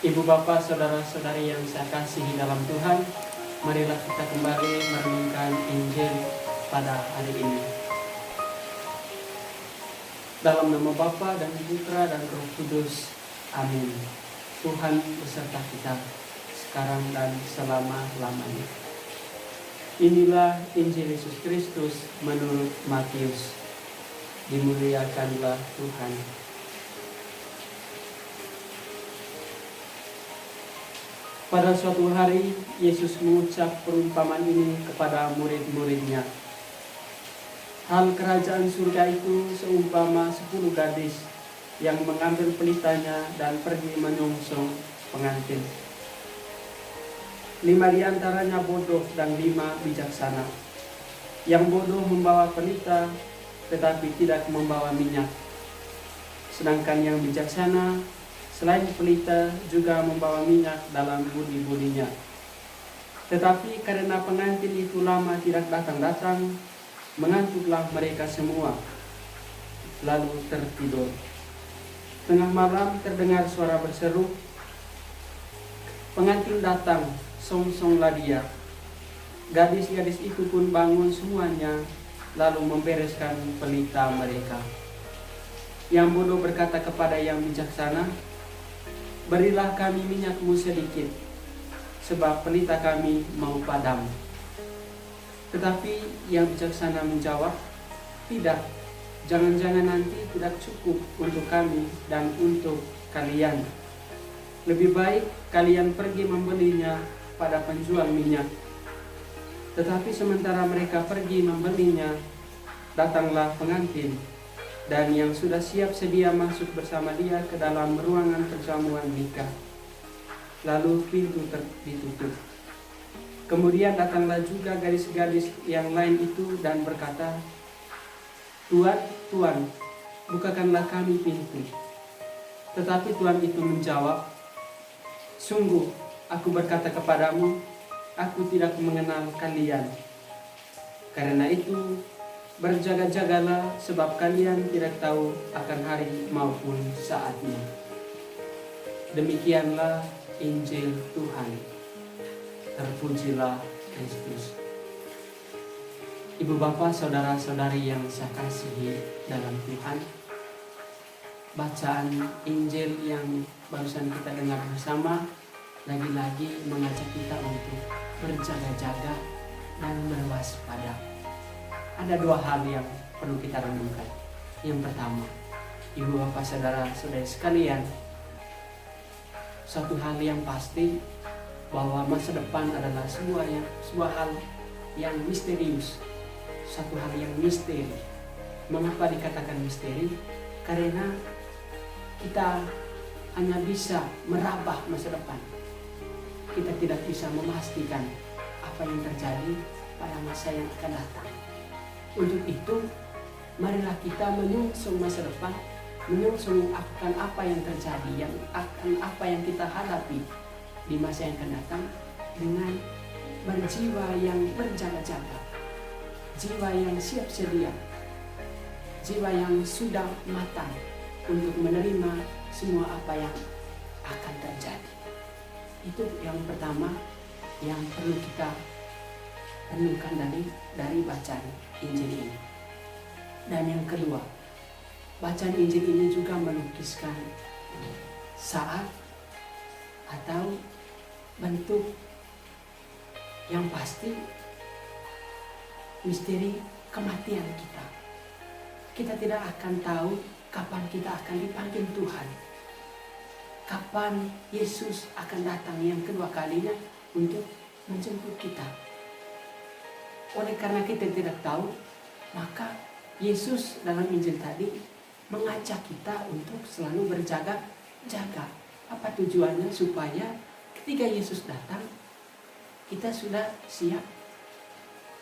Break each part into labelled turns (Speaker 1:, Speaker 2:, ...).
Speaker 1: Ibu bapak, saudara-saudari yang saya kasihi dalam Tuhan, marilah kita kembali merenungkan Injil pada hari ini. Dalam nama Bapa dan Putra dan Roh Kudus. Amin. Tuhan beserta kita sekarang dan selama-lamanya. Inilah Injil Yesus Kristus menurut Matius. Dimuliakanlah Tuhan. Pada suatu hari, Yesus mengucap perumpamaan ini kepada murid-muridnya. Hal kerajaan surga itu seumpama 10 gadis yang mengambil pelitanya dan pergi menyongsong pengantin. 5 di antaranya bodoh dan 5 bijaksana. Yang bodoh membawa pelita, tetapi tidak membawa minyak. Sedangkan yang bijaksana, selain pelita juga membawa minyak dalam budi-budinya. Tetapi karena pengantin itu lama tidak datang-datang, mengantuklah mereka semua, lalu tertidur. Tengah malam terdengar suara berseru, pengantin datang, songsonglah dia. Gadis-gadis itu pun bangun semuanya, lalu membereskan pelita mereka. Yang bodoh berkata kepada yang bijaksana, berilah kami minyakmu sedikit, sebab pelita kami mau padam. Tetapi yang bijaksana menjawab, tidak, jangan-jangan nanti tidak cukup untuk kami dan untuk kalian. Lebih baik kalian pergi membelinya pada penjual minyak. Tetapi sementara mereka pergi membelinya, datanglah pengantin, dan yang sudah siap sedia masuk bersama dia ke dalam ruangan perjamuan nikah. Lalu pintu ditutup. Kemudian datanglah juga gadis-gadis yang lain itu dan berkata, Tuan, Tuan, bukakanlah kami pintu. Tetapi Tuan itu menjawab, sungguh, aku berkata kepadamu, aku tidak mengenal kalian. Karena itu, berjaga-jagalah sebab kalian tidak tahu akan hari maupun saatnya. Demikianlah Injil Tuhan. Terpujilah Kristus. Ibu bapak, saudara-saudari yang saya kasihi dalam Tuhan, bacaan Injil yang barusan kita dengar bersama lagi-lagi mengajak kita untuk berjaga-jaga dan berwaspada. Ada 2 hal yang perlu kita renungkan. Yang pertama, ibu bapak, saudara-saudari sekalian, satu hal yang pasti bahwa masa depan adalah sebuah hal yang misterius, satu hal yang misteri. Mengapa dikatakan misteri? Karena kita hanya bisa meraba masa depan. Kita tidak bisa memastikan apa yang terjadi pada masa yang akan datang. Untuk itu, marilah kita menyongsong masa depan, menyongsong akan apa yang terjadi, akan apa yang kita hadapi di masa yang akan datang dengan berjiwa yang berjaga-jaga, jiwa yang siap sedia, jiwa yang sudah matang untuk menerima semua apa yang akan terjadi. Itu yang pertama yang perlu kita renungkan dari bacaan Injil ini. Dan yang kedua, bacaan Injil ini juga melukiskan saat atau bentuk yang pasti misteri kematian kita. Kita tidak akan tahu kapan kita akan dipanggil Tuhan, kapan Yesus akan datang yang kedua kalinya untuk menjemput kita. Oleh karena kita tidak tahu, maka Yesus dalam Injil tadi mengajak kita untuk selalu berjaga-jaga. Apa tujuannya? Supaya ketika Yesus datang, kita sudah siap,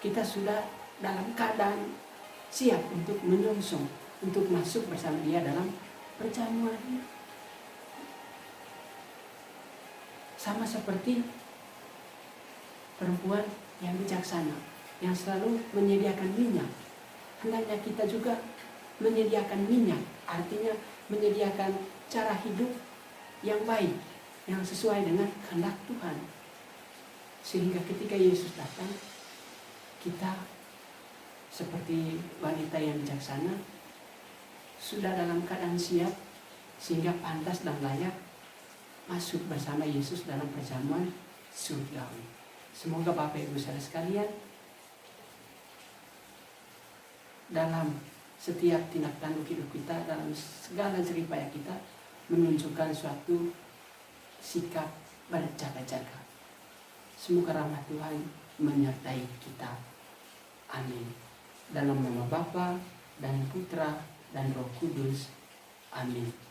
Speaker 1: kita sudah dalam keadaan siap untuk menyongsong, untuk masuk bersama dia dalam perjamuan. Sama seperti perempuan yang bijaksana yang selalu menyediakan minyak. Hendaknya kita juga menyediakan minyak, artinya menyediakan cara hidup yang baik, yang sesuai dengan kehendak Tuhan. Sehingga ketika Yesus datang, kita seperti wanita yang bijaksana sudah dalam keadaan siap sehingga pantas dan layak masuk bersama Yesus dalam perjamuan surgawi. Semoga Bapak Ibu Saudara sekalian dalam setiap tindak tanduk hidup kita, dalam segala jeripaya kita menunjukkan suatu sikap berjaga-jaga. Semoga rahmat Tuhan menyertai kita. Amin. Dalam nama Bapa dan Putra dan Roh Kudus. Amin.